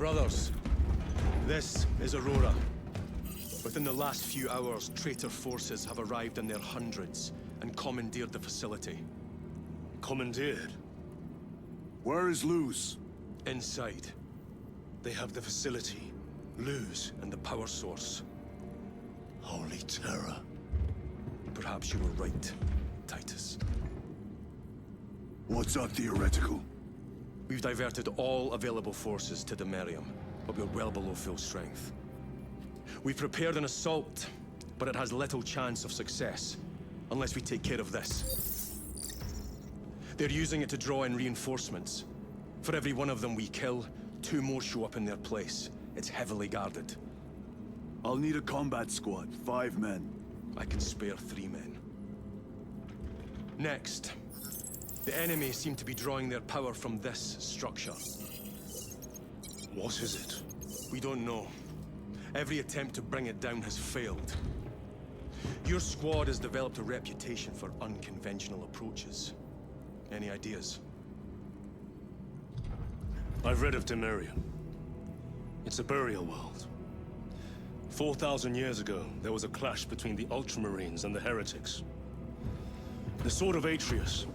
Brothers, this is Aurora. Within the last few hours, traitor forces have arrived in their hundreds and commandeered the facility. Commandeered? Where is Luz? Inside. They have the facility, Luz, and the power source. Holy terror. Perhaps you were right, Titus. What's our theoretical? We've diverted all available forces to Demerium, but we're well below full strength. We've prepared an assault, but it has little chance of success, unless we take care of this. They're using it to draw in reinforcements. For every one of them we kill, 2 more show up in their place. It's heavily guarded. I'll need a combat squad, 5 men. I can spare 3 men. Next, the enemy seem to be drawing their power from this structure. What is it? We don't know. Every attempt to bring it down has failed. Your squad has developed a reputation for unconventional approaches. Any ideas? I've read of Demerium. It's a burial world. 4,000 years ago, there was a clash between the Ultramarines and the Heretics. The Sword of Atreus,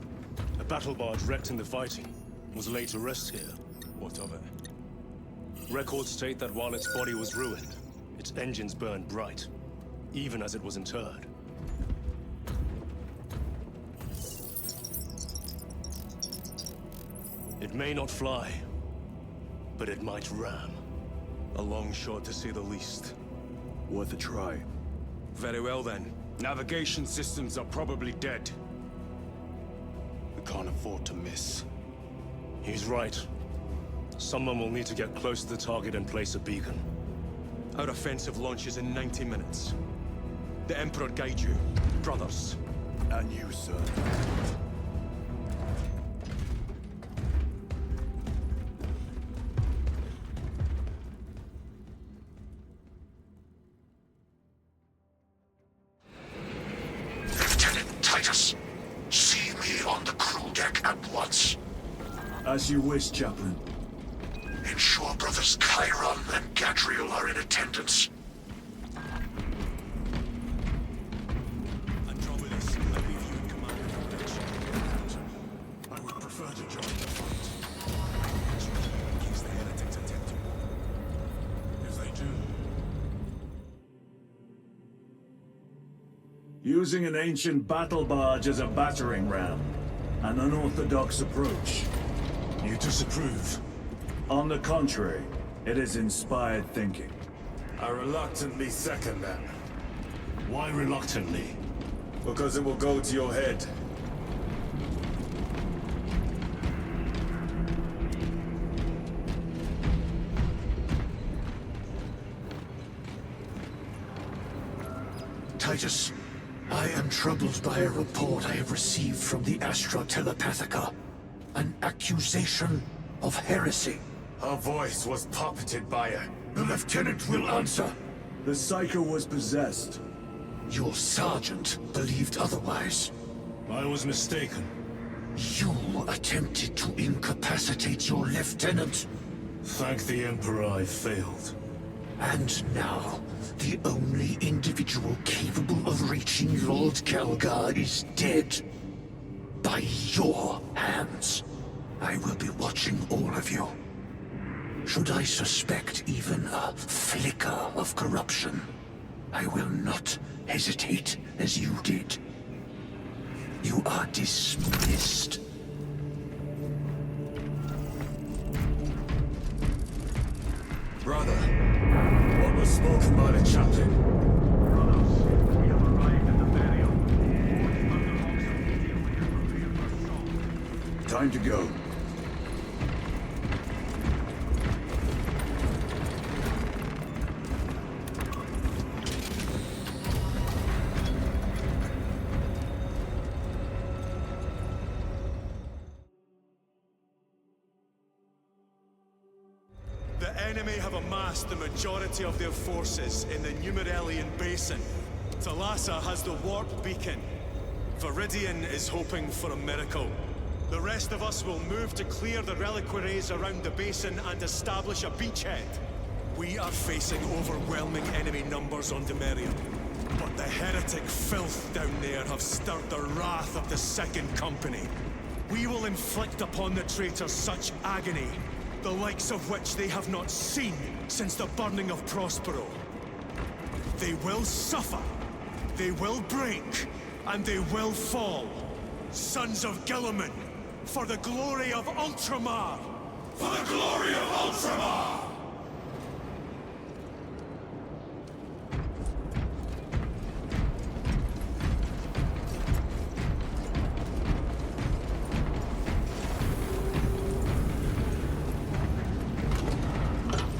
a battle barge wrecked in the fighting, was laid to rest here. What of it? Records state that while its body was ruined, its engines burned bright, even as it was interred. It may not fly, but it might ram. A long shot, to say the least. Worth a try. Very well, then. Navigation systems are probably dead. We can't afford to miss. He's right. Someone will need to get close to the target and place a beacon. Our offensive launches in 90 minutes. The Emperor guide you, brothers. And you, sir. Lieutenant Titus, see me on the crew deck at once. As you wish, Chaplain. Ensure brothers Chiron and Gadriel are in attendance. Andromedus, I leave you in command of your protection. I would prefer to join the fight. In case the heretics attempt to. If they do. Using an ancient battle barge as a battering ram. An unorthodox approach. You disapprove? On the contrary, it is inspired thinking. I reluctantly second that. Why reluctantly? Because it will go to your head. Titus, I am troubled by a report I have received from the Astra Telepathica. An accusation of heresy. Her voice was puppeted by her. The lieutenant will answer. The Psycho was possessed. Your sergeant believed otherwise. I was mistaken. You attempted to incapacitate your lieutenant. Thank the Emperor I failed. And now, the only individual capable of reaching Lord Kelgar is dead. By your hands. I will be watching all of you. Should I suspect even a flicker of corruption, I will not hesitate as you did. You are dismissed. Brother, what was spoken by the chaplain? Brothers, we have arrived at the burial. Time to go. The enemy have amassed the majority of their forces in the Numerelian Basin. Thalassa has the warp beacon. Viridian is hoping for a miracle. The rest of us will move to clear the reliquaries around the basin and establish a beachhead. We are facing overwhelming enemy numbers on Demerium. But the heretic filth down there have stirred the wrath of the Second Company. We will inflict upon the traitors such agony, the likes of which they have not seen since the burning of Prospero. They will suffer, they will break, and they will fall. Sons of Guilliman, for the glory of Ultramar! For the glory of Ultramar!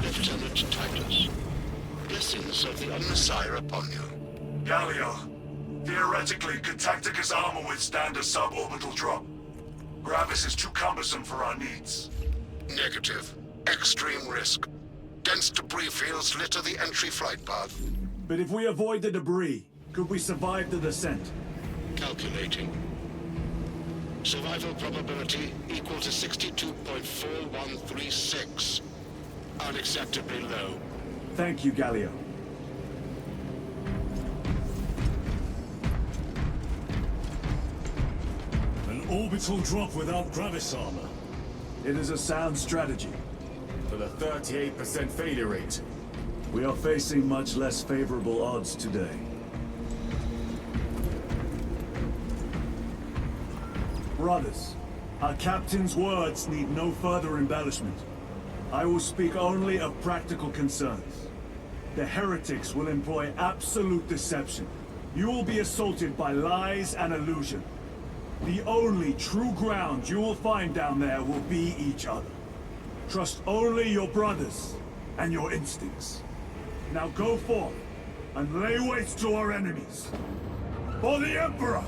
Lieutenant Titus, blessings of the Messiah upon you. Gallia, theoretically, could Tactica's armor withstand a suborbital drop? Gravis is too cumbersome for our needs. Negative. Extreme risk. Dense debris fields litter the entry flight path. But if we avoid the debris, could we survive the descent? Calculating. Survival probability equal to 62.4136. Unacceptably low. Thank you, Gallia. An orbital drop without Gravis armor. It is a sound strategy. For the 38% failure rate. We are facing much less favorable odds today. Brothers, our captain's words need no further embellishment. I will speak only of practical concerns. The heretics will employ absolute deception. You will be assaulted by lies and illusion. The only true ground you will find down there will be each other. Trust only your brothers and your instincts. Now go forth and lay waste to our enemies. For the Emperor!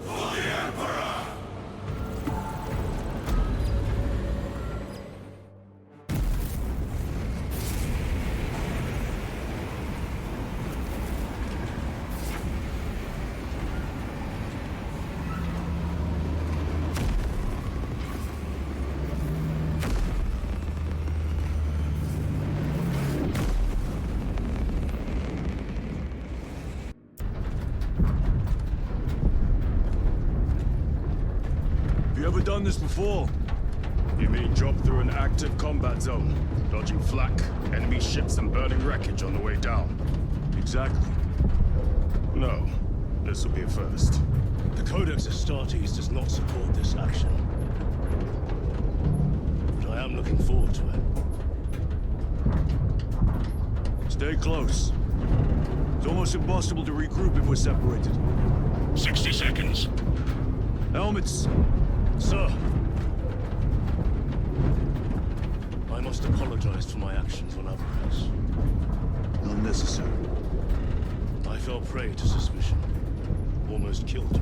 For the Emperor! Ever done this before? You mean drop through an active combat zone, dodging flak, enemy ships and burning wreckage on the way down? Exactly. No. This will be a first. The Codex Astartes does not support this action. But I am looking forward to it. Stay close. It's almost impossible to regroup if we're separated. 60 seconds. Helmets! Sir! I must apologize for my actions on Alvarez. Unnecessary. I fell prey to suspicion. Almost killed you.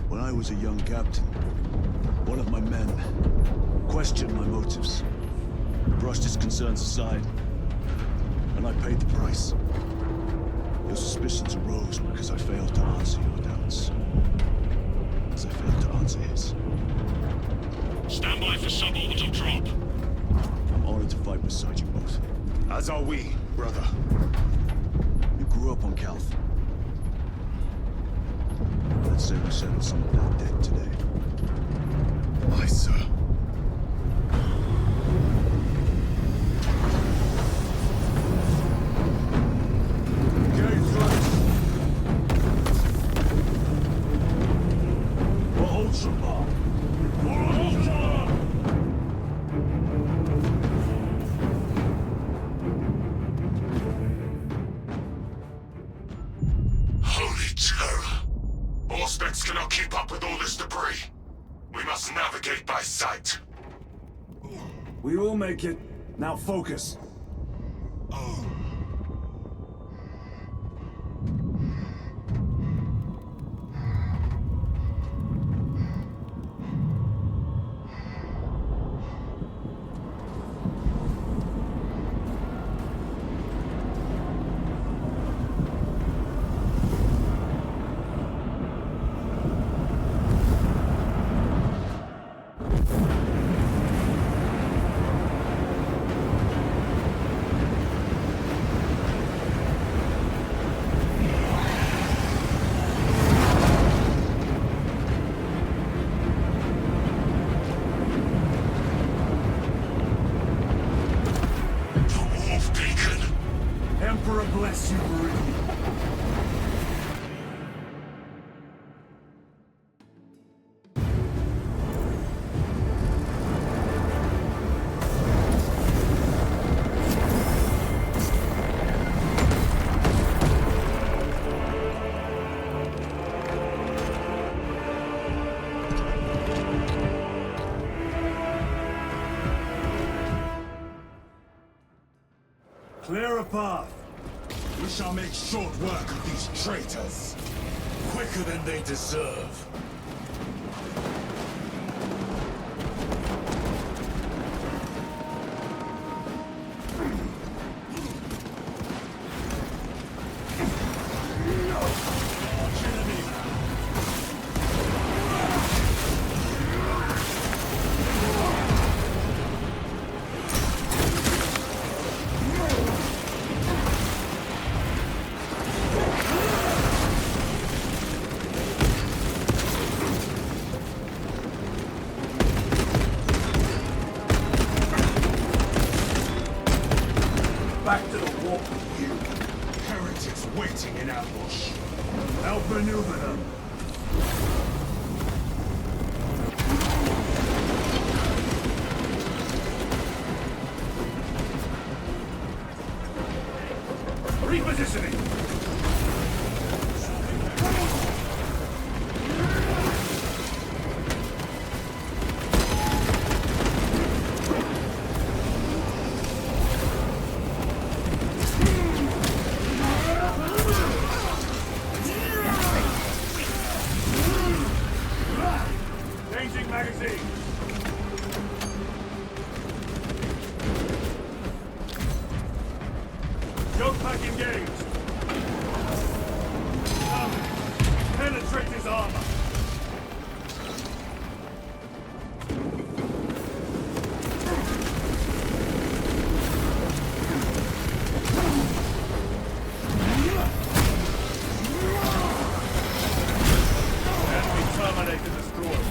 When I was a young captain, one of my men questioned my motives, brushed his concerns aside, and I paid the price. Your suspicions arose because I failed to answer your doubts. As I failed to answer his. Stand by for suborbital drop. I'm honored to fight beside you both. As are we, brother. You grew up on Calth. Let's say we settle some of that debt today. Aye, sir. Holy terror! Auspex cannot keep up with all this debris. We must navigate by sight. We will make it. Now focus. supreme. Clear a path. We shall make short work of these traitors. Quicker than they deserve. Back to the wall, you. Heretics waiting in ambush. Outmaneuver them. Repositioning. Changing magazine. Yoke pack engaged. Penetrate his armor. Enemy terminated destroyed.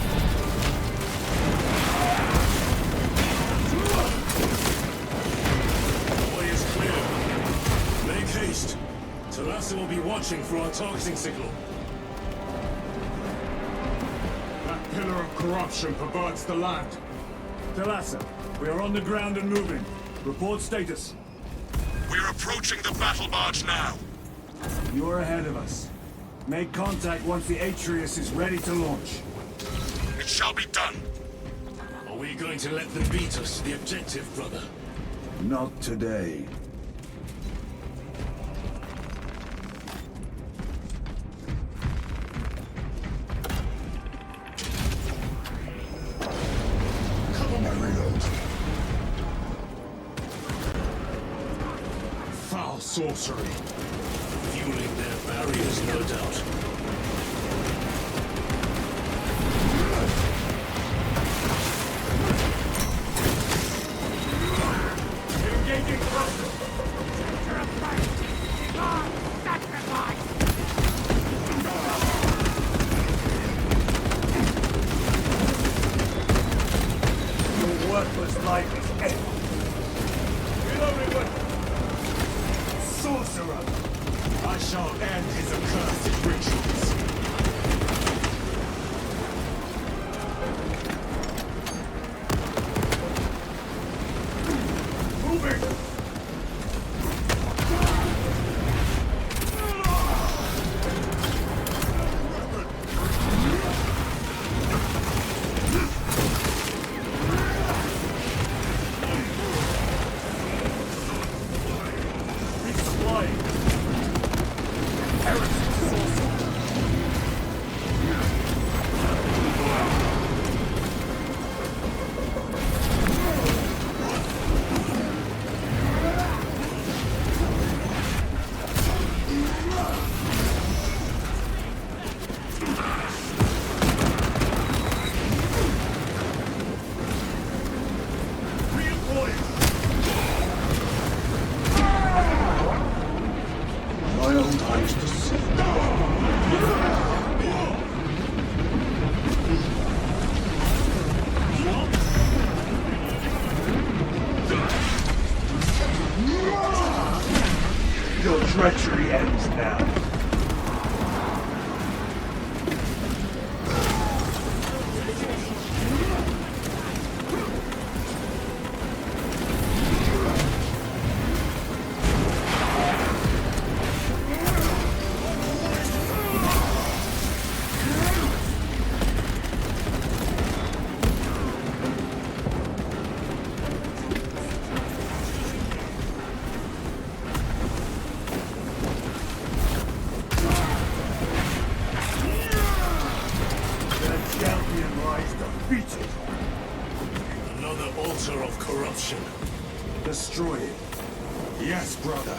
Way is clear. Make haste. Talassa will be watching for our targeting signal. That pillar of corruption perverts the land. Talassa, we are on the ground and moving. Report status. We're approaching the battle barge now. You are ahead of us. Make contact once the Atreus is ready to launch. It shall be done. Are we going to let them beat us to the objective, brother? Not today. Cover my reload. Foul sorcery. Fueling their barriers, no doubt. Engaging corruption. Your worthless life is ended. Reloading weapon. Sorcerer! I shall end his accursed ritual. altar of corruption. Destroy it. Yes, brother.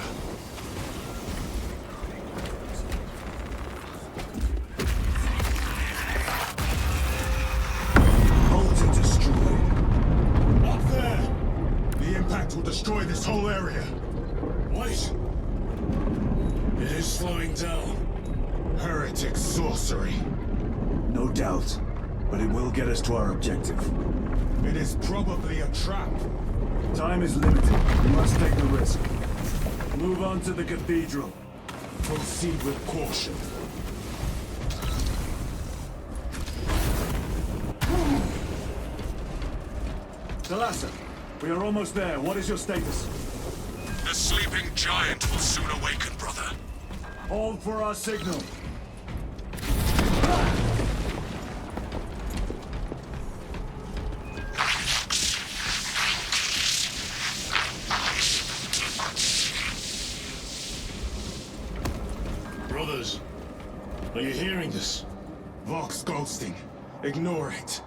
Altar destroyed. Up there! The impact will destroy this whole area. Wait! It is slowing down. Heretic sorcery. No doubt. But it will get us to our objective. It is probably a trap. Time is limited. We must take the risk. Move on to the cathedral. Proceed with caution. Thalassa, we are almost there. What is your status? The sleeping giant will soon awaken, brother. Hold for our signal. Brothers, are you hearing this? Vox ghosting. Ignore it.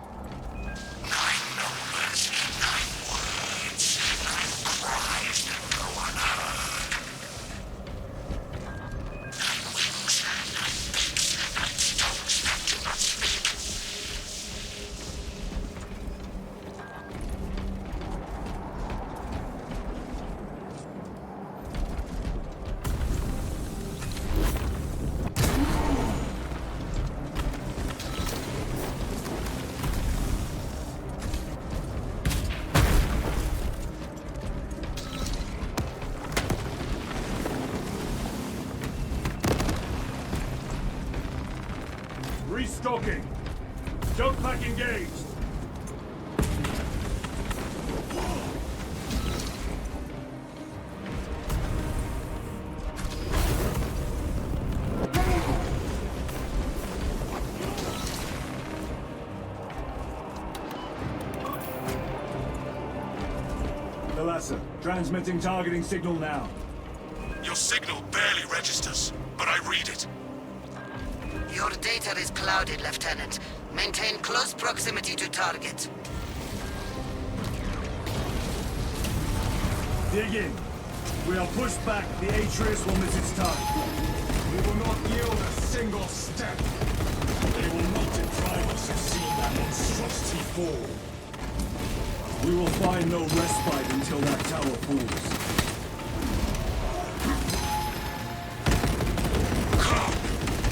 Restocking. Jump pack engaged. Thalassa, transmitting targeting signal now. Your signal barely registers, but I read it. Your data is clouded, Lieutenant. Maintain close proximity to target. Dig in. We are pushed back. The Atreus will miss its target. We will not yield a single step. They will not deprive us of seeing that monstrosity fall. We will find no respite until that tower falls. Come,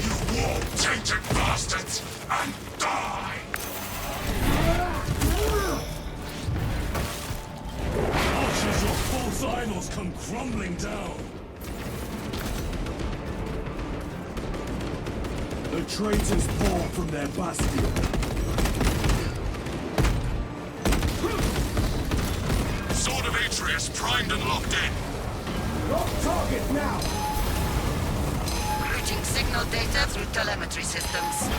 you war-tainted bastards, and die! Watch as your false idols come crumbling down. The traitors pour from their bastion. Sword of Atreus primed and locked in. Lock target now! Routing signal data through telemetry systems.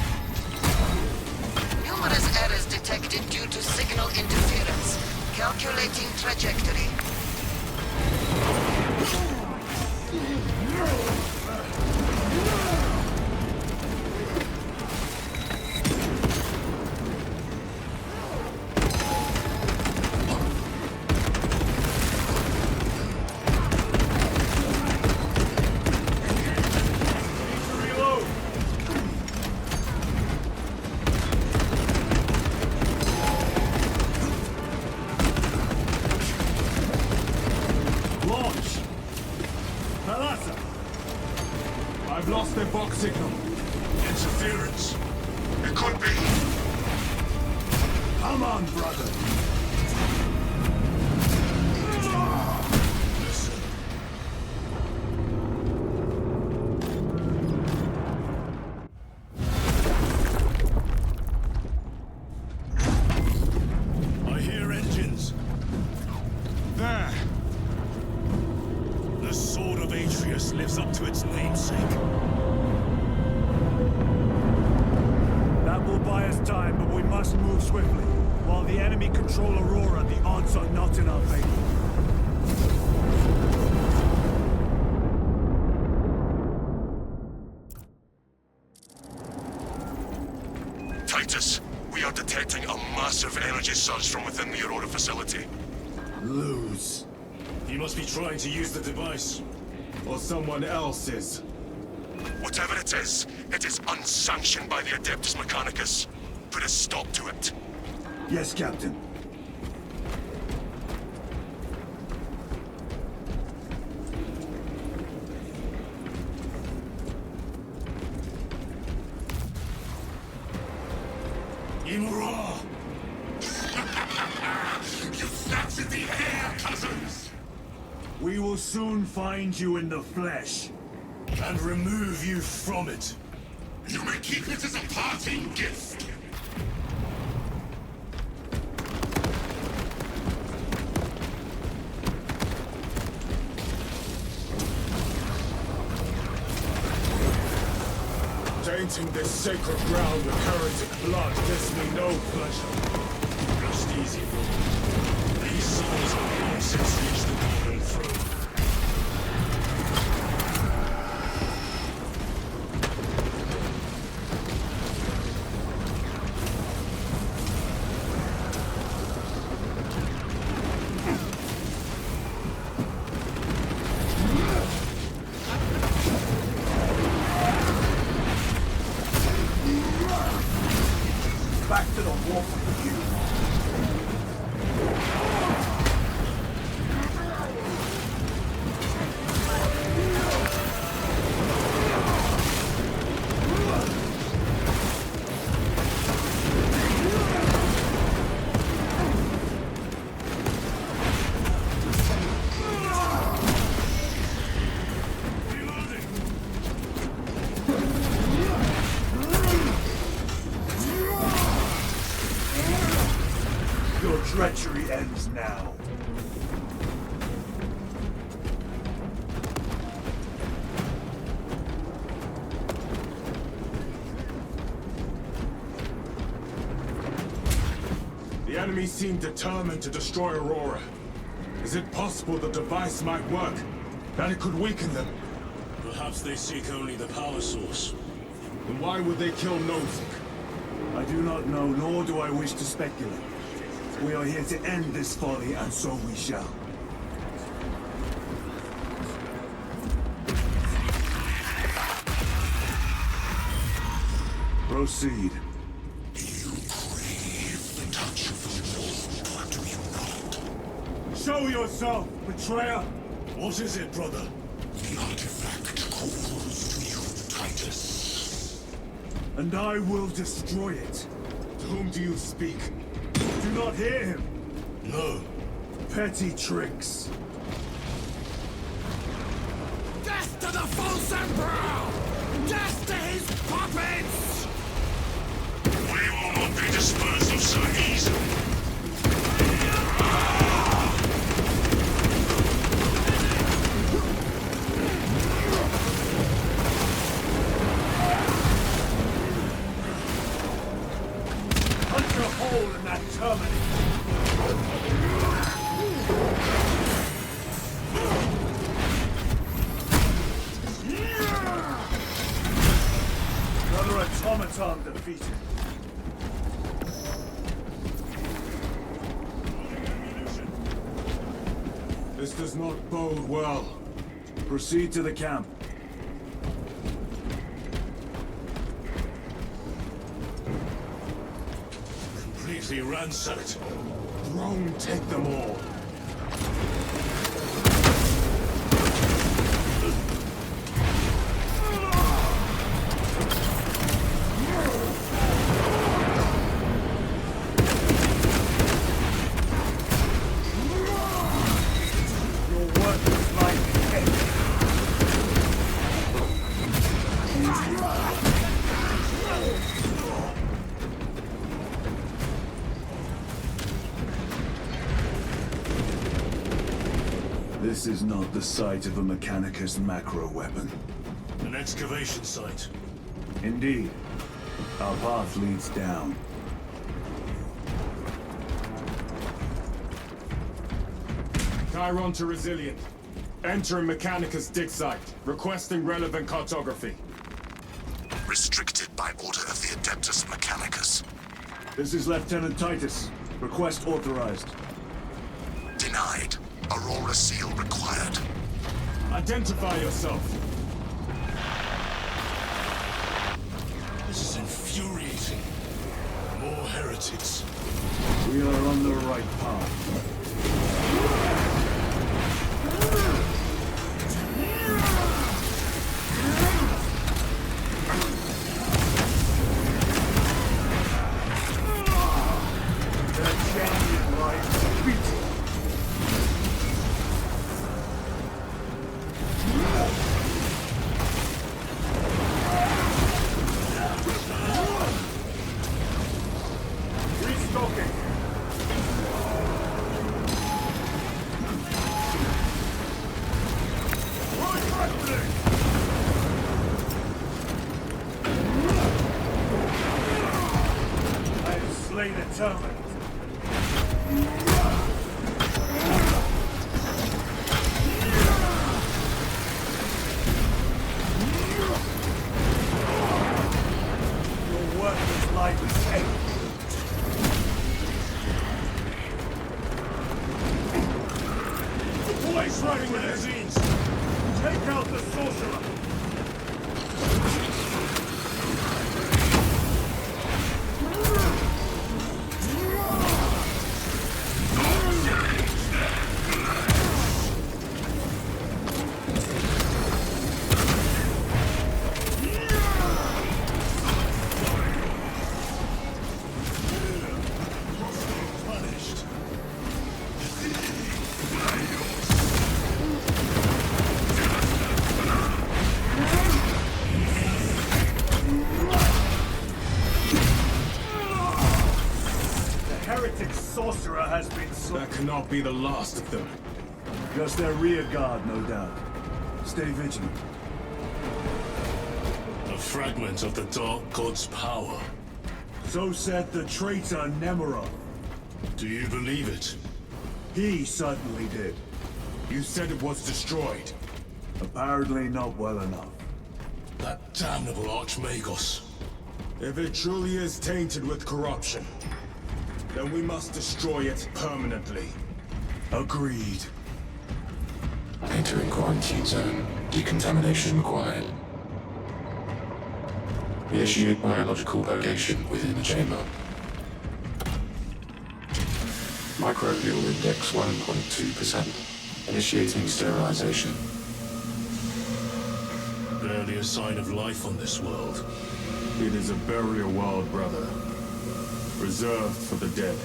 Numerous errors detected due to signal interference. Calculating trajectory. I've lost their box signal. Interference. It could be. Come on, brother. Listen. I hear engines. There! The Sword of Atreus lives up to its namesake. That will buy us time, but we must move swiftly. While the enemy control Aurora, the odds are not in our favor. Titus, We are detecting a massive energy surge from within the Aurora facility. Lose. He must be trying to use the device. Or someone else is. Whatever it is unsanctioned by the Adeptus Mechanicus. Put a stop to it. Yes, Captain. Imra! You snapped in the air, cousins! We will soon find you in the flesh. And remove you from it. You may keep it as a parting gift. Tainting this sacred ground with heretic blood gives me no pleasure. Rest easy, brother. These souls have long since reached the golden throne. Back to the war with you. Your treachery ends now. The enemy seem determined to destroy Aurora. Is it possible the device might work? That it could weaken them? Perhaps they seek only the power source. Then why would they kill Nozick? I do not know, nor do I wish to speculate. We are here to end this folly, and so we shall. Proceed. You crave the touch of the Lord, do you not? Show yourself, betrayer! What is it, brother? The artifact calls to you, Titus. And I will destroy it. To whom do you speak? Do not hear him. No. Petty tricks. Death to the false emperor! Death to his puppets! We will not be disposed of so easily. Punch a hole in that terminal. Another automaton defeated. This does not bode well. Proceed to the camp. Completely ransacked. Rome take them all. Your work is like head. This is not the site of a Mechanicus macro weapon. An excavation site. Indeed. Our path leads down. Chiron to Resilient. Entering Mechanicus dig site. Requesting relevant cartography. Restricted by order of the Adeptus Mechanicus. This is Lieutenant Titus. Request authorized. Denied. Aurora seal required. Identify yourself. This is infuriating. More heretics. We are on the right path. That cannot be the last of them. Just their rear guard, no doubt. Stay vigilant. A fragment of the Dark God's power. So said the traitor Nemerov. Do you believe it? He certainly did. You said it was destroyed. Apparently not well enough. That damnable Archmagos. If it truly is tainted with corruption, then we must destroy it permanently. Agreed. Entering quarantine zone. Decontamination required. Initiate biological purgation within the chamber. Microbial index 1.2%. Initiating sterilization. Barely a sign of life on this world. It is a burial world, brother. Reserved for the dead.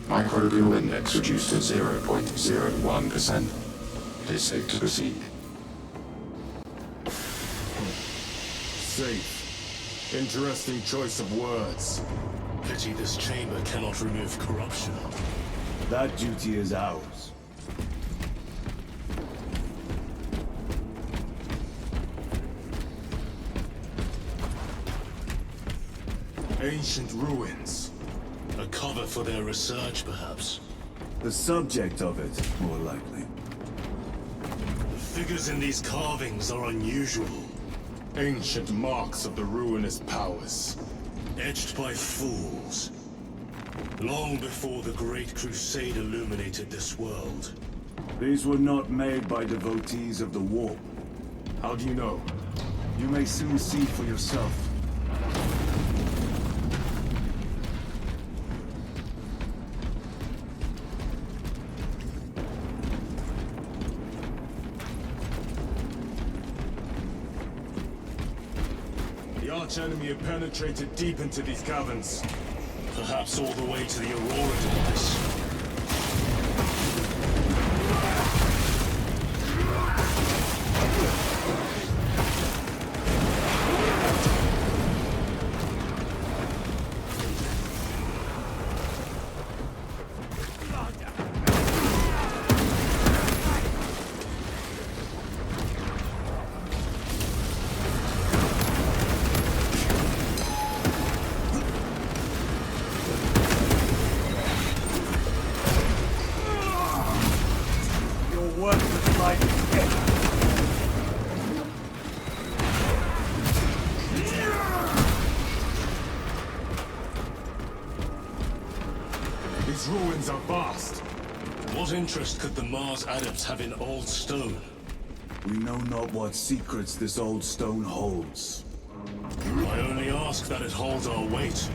Microbial index reduced to 0.01%. It is safe to proceed. Safe. Interesting choice of words. Pity this chamber cannot remove corruption. That duty is ours. Ancient ruins. A cover for their research, perhaps. The subject of it, more likely. The figures in these carvings are unusual. Ancient marks of the ruinous powers. Etched by fools. Long before the Great Crusade illuminated this world. These were not made by devotees of the warp. How do you know? You may soon see for yourself. The arch-enemy have penetrated deep into these caverns. Perhaps all the way to the Aurora device. ruins are vast. What interest could the Mars adepts have in old stone? We know not what secrets this old stone holds. I only ask that it holds our weight.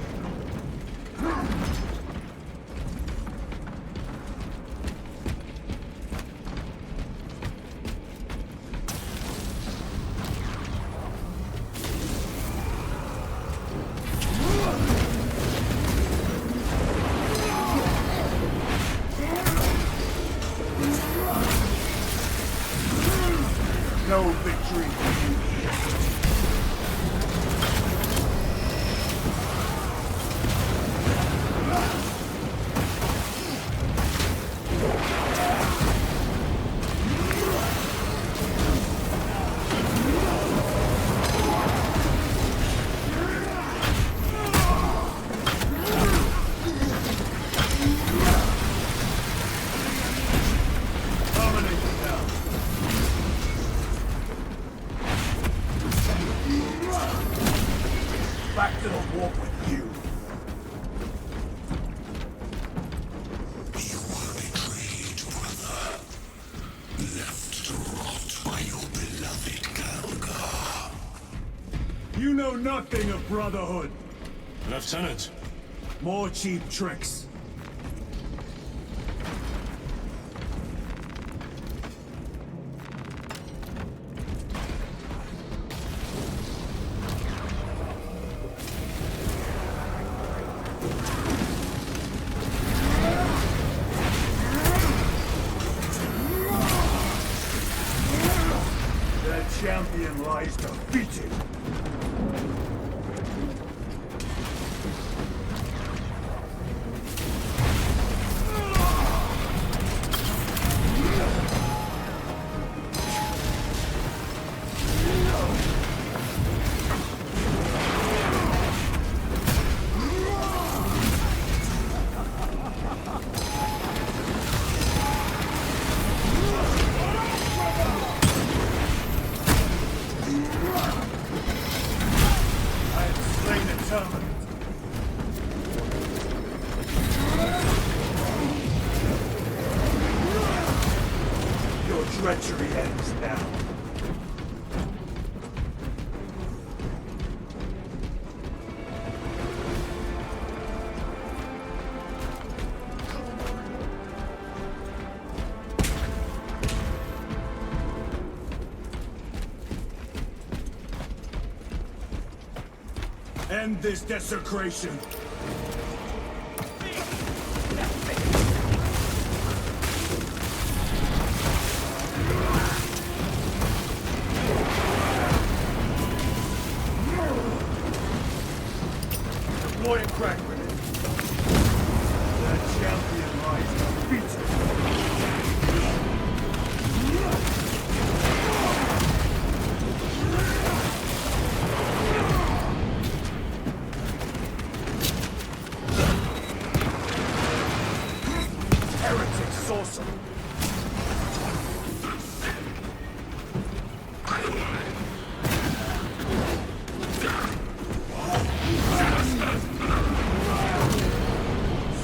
No victory for you here. Back to the war with you. You were betrayed, brother. Left to rot by your beloved Galga. You know nothing of brotherhood. Lieutenant, More cheap tricks. Their champion lies defeated. I have slain a terminate. Your treachery ends now. End this desecration. Deploy a crack grenade. That champion lies defeated. Heretic sorcerer.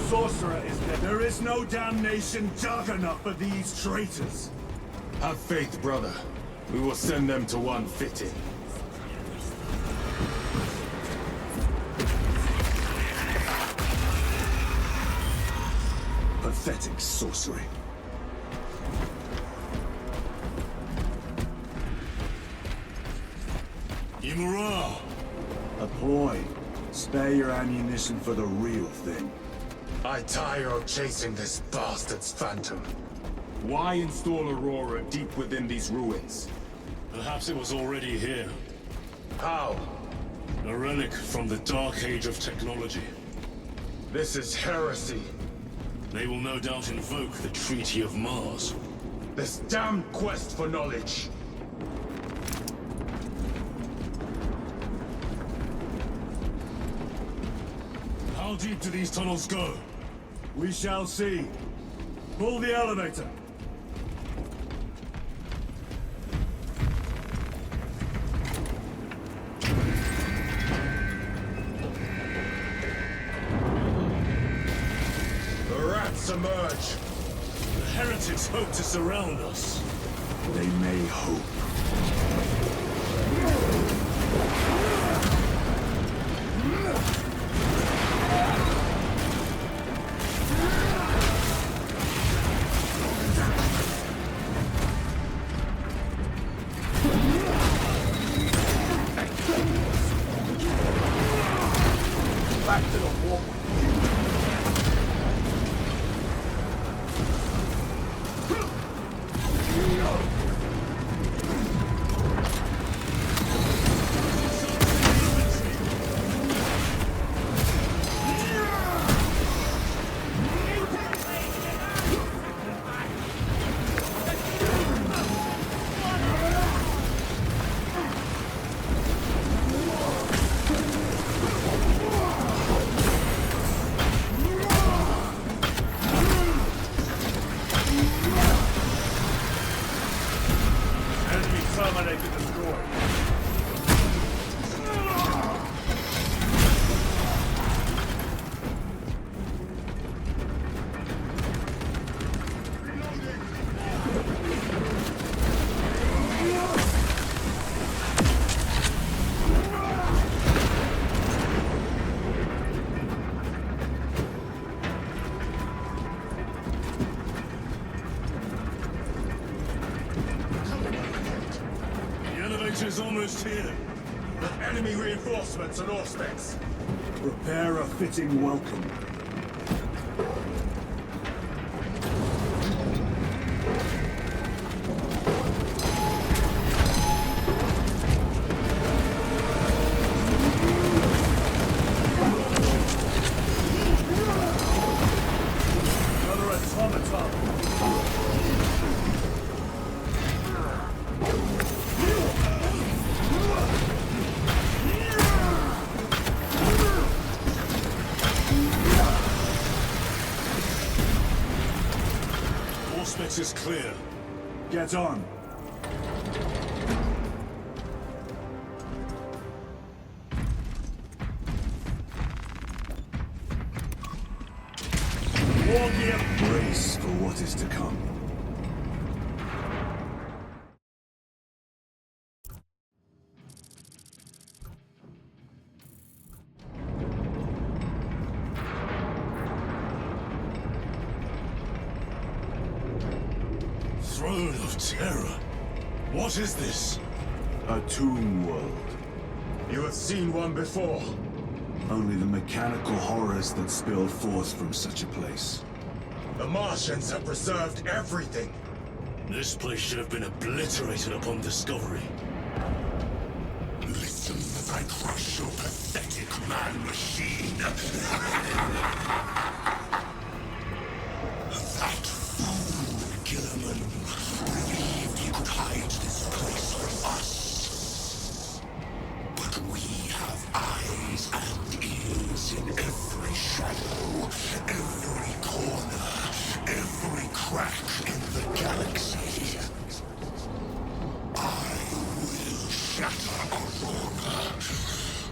Sorcerer is dead. There is no damnation dark enough for these traitors. Have faith, brother. We will send them to one fitting. Pathetic sorcery. Imura! A ploy. Spare your ammunition for the real thing. I tire of chasing this bastard's phantom. Why install Aurora deep within these ruins? Perhaps it was already here. How? A relic from the dark age of technology. This is heresy. They will no doubt invoke the Treaty of Mars. This damned quest for knowledge. How deep do these tunnels go? We shall see. Pull the elevator. The rats force emerge. The heretics hope to surround us. They may hope. Back to the war. Enemy terminated destroyed. The elevator's almost here. With enemy reinforcements and aspects. Prepare a fitting welcome. Another automaton. Auspex is clear. Get on. War gear. Brace for what is to come. Throne of Terror. What is this? A tomb world. You have seen one before. Only the mechanical horrors that spill forth from such a place. The Martians have preserved everything. This place should have been obliterated upon discovery. Listen as I crush your pathetic man-machine. That fool, Gilliman, believed he could hide this place from us. But we have eyes and ears in every shadow, every corner, every crack in the galaxy. I will shatter Aurora,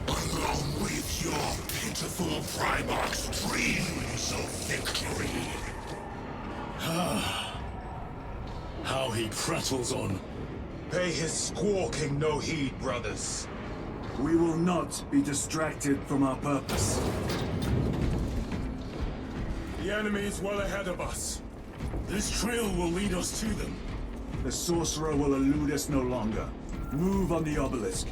along with your pitiful Primarch's dreams of victory. How he prattles on. Pay his squawking no heed, brothers. We will not be distracted from our purpose. The enemy is well ahead of us. This trail will lead us to them. The sorcerer will elude us no longer. Move on the obelisk.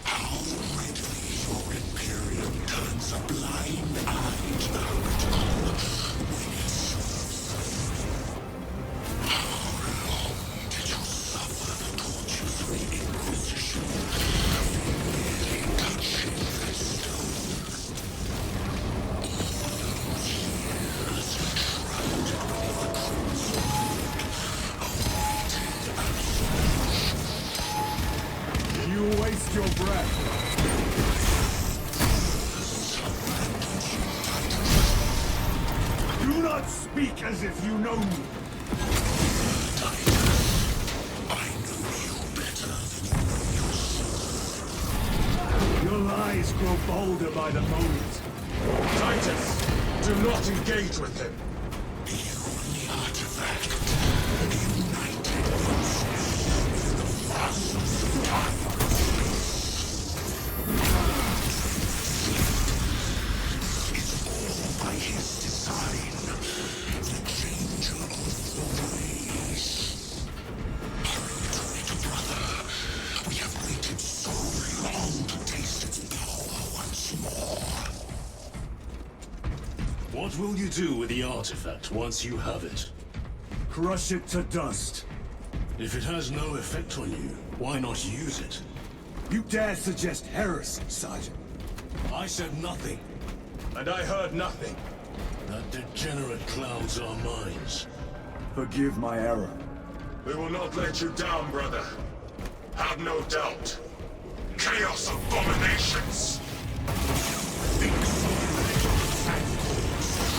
How readily your Imperium turns a blind eye to the heretical when it serves them. How long did you suffer the tortures of the Inquisition, merely touching the stone? All those years shrouded beneath the crimson hood, awaited absolution. You waste your breath. Do not speak as if you know me. I know you better. heretics grow bolder by the moment. Titus, do not engage with him. The only artifact united the vast survivors. It's all by his design. The changer of the race. Hurry to it, brother. We have waited so long to taste its power once more. What will you do with the artifact once you have it? Crush it to dust. If it has no effect on you, why not use it? You dare suggest heresy, Sergeant? I said nothing. And I heard nothing. That degenerate clouds our minds. Forgive my error. We will not let you down, brother. Have no doubt. Chaos abominations!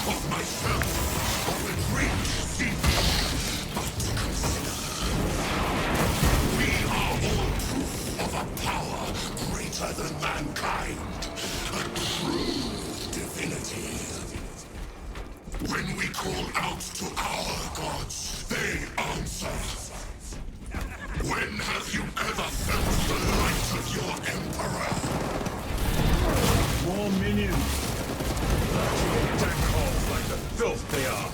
Of myself, of a great siege. But consider, we are all proof of a power greater than mankind. A true divinity. When we call out to our gods, they answer. When have you ever felt the light of your emperor? More minions. Deck halls like the filth they are.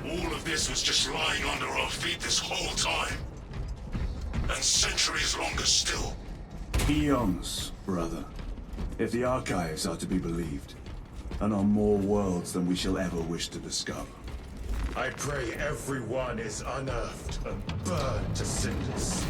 All of this was just lying under our feet this whole time. And centuries longer still. Eons, brother. If the archives are to be believed. And on more worlds than we shall ever wish to discover. I pray everyone is unearthed and burned to cinders.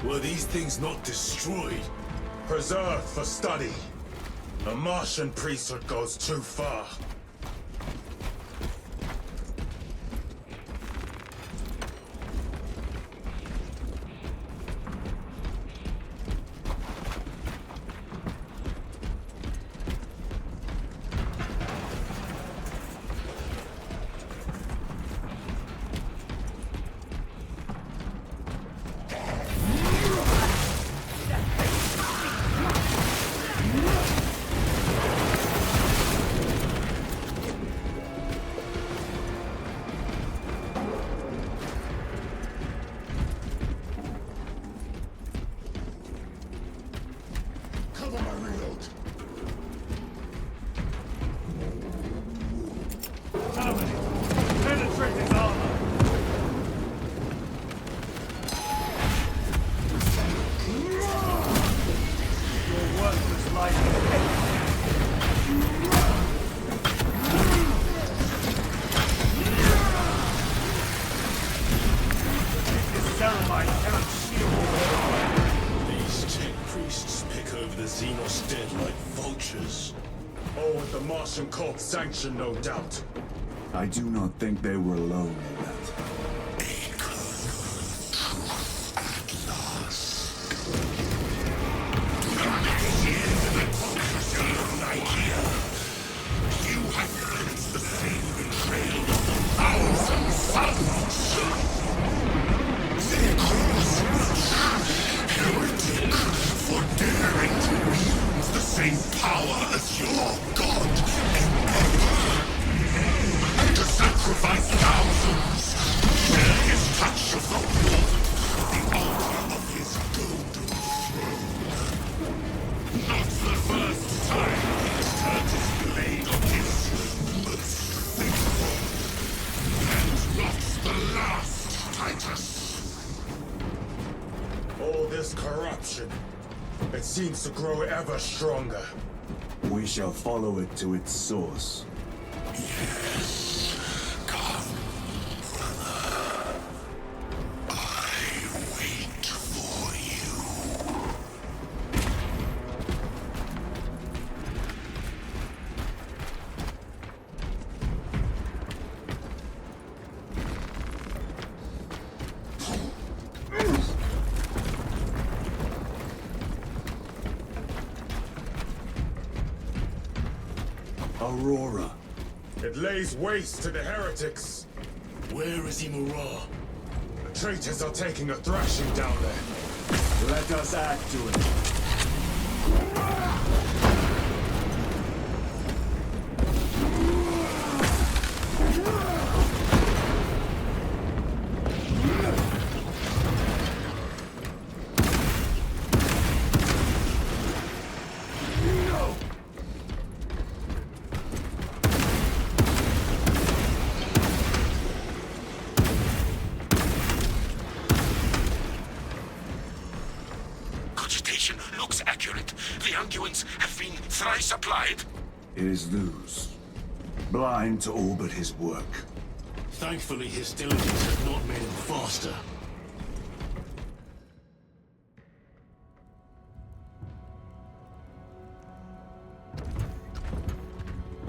Were these things not destroyed? Preserved for study. A Martian priesthood goes too far. These tech priests pick over the Xenos dead like vultures. Oh, with the Martian cult's sanction, no doubt. I do not think they were alone in that. You have cleansed the same betrayal of the thousand suns. They cause heretic for daring to wield the same power as your god and emperor. And to sacrifice thousands, share his touch of the warmth, the altar of his golden Not the first time he's turned his blade on his most faithful. And not the last, Titus. All this corruption, it seems to grow ever stronger. We shall follow it to its source. Yes. Come, brother. I wait for you. Aurora. It lays waste to the heretics. Where is Imura? The traitors are taking a thrashing down there. Let us add to it. Cogitation looks accurate. The unguents have been thrice applied. It is Luz. Blind to all but his work. Thankfully, his diligence has not made him faster.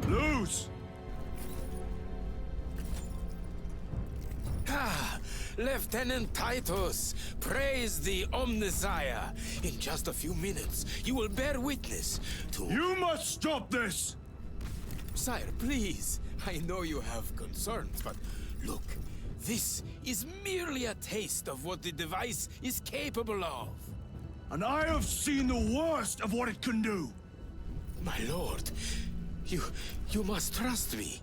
Luz! Lieutenant Titus, praise the Omnissiah. In just a few minutes, you will bear witness to... You must stop this! Sire, please. I know you have concerns, but look, this is merely a taste of what the device is capable of. And I have seen the worst of what it can do! My lord, you must trust me.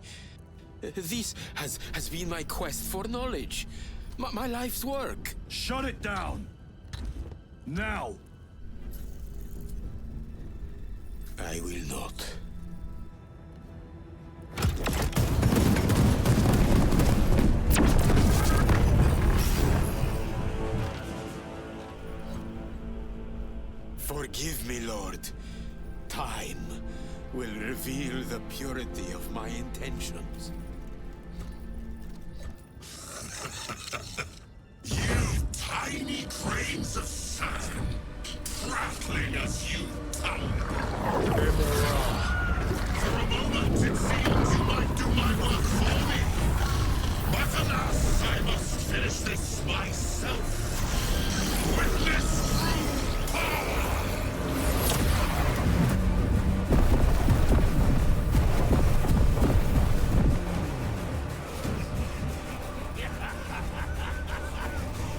This has been my quest for knowledge. My life's work. Shut it down! Now! I will not. Forgive me, Lord. Time will reveal the purity of my intentions. You tiny grains of sand, prattling as you tumble. For a moment, it seemed you might do my work for me. But alas, I must finish this myself. Witness true power!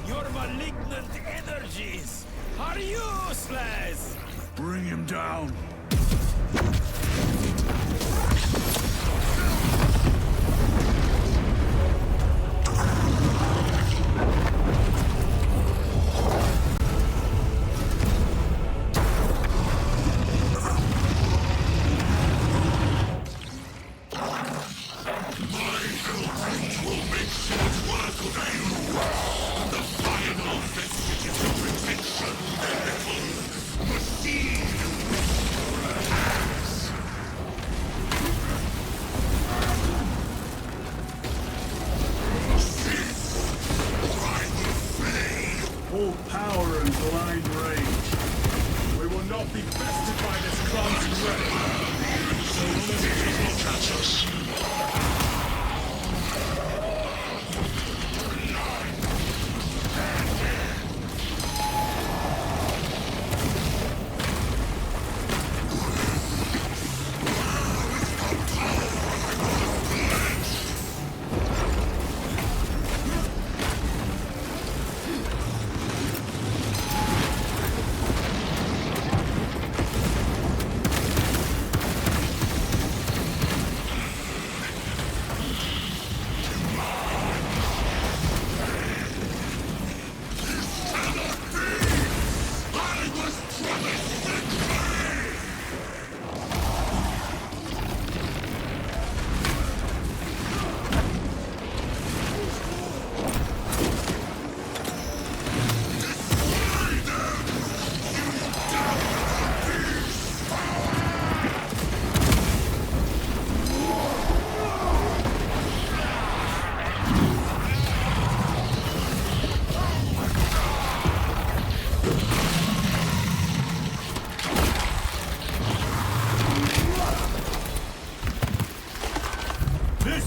Your malignant energies are useless! Bring him down! Full power and blind rage. We will not be bested by this clumsy relic. So long as it does not catch us.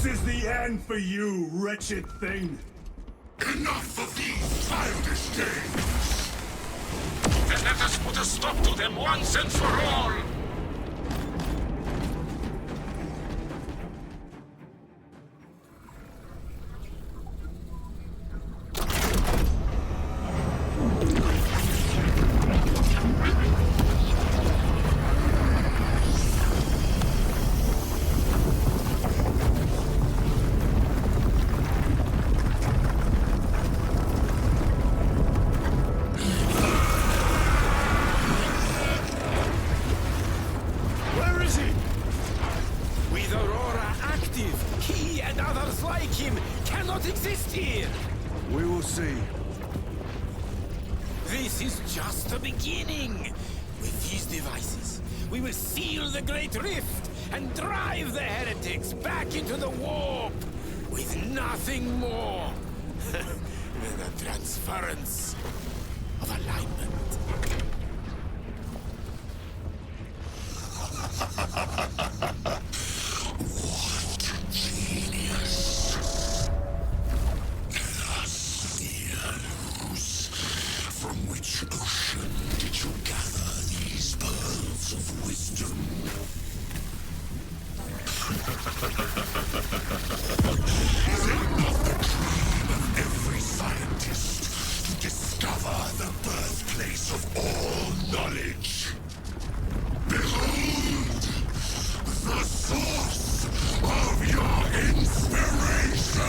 This is the end for you, wretched thing. Enough of these childish games! Then let us put a stop to them once and for all! We will see. This is just the beginning. With these devices, we will seal the Great Rift and drive the heretics back into the warp with nothing more than a transference of alignment. From which ocean did you gather these pearls of wisdom? Is it not the dream of every scientist to discover the birthplace of all knowledge? Behold, the source of your inspiration!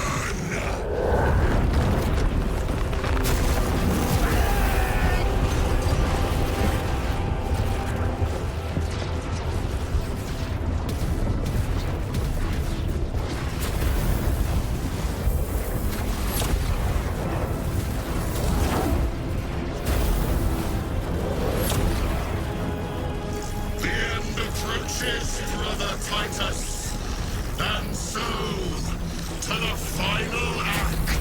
Brother Titus, and so to the final act.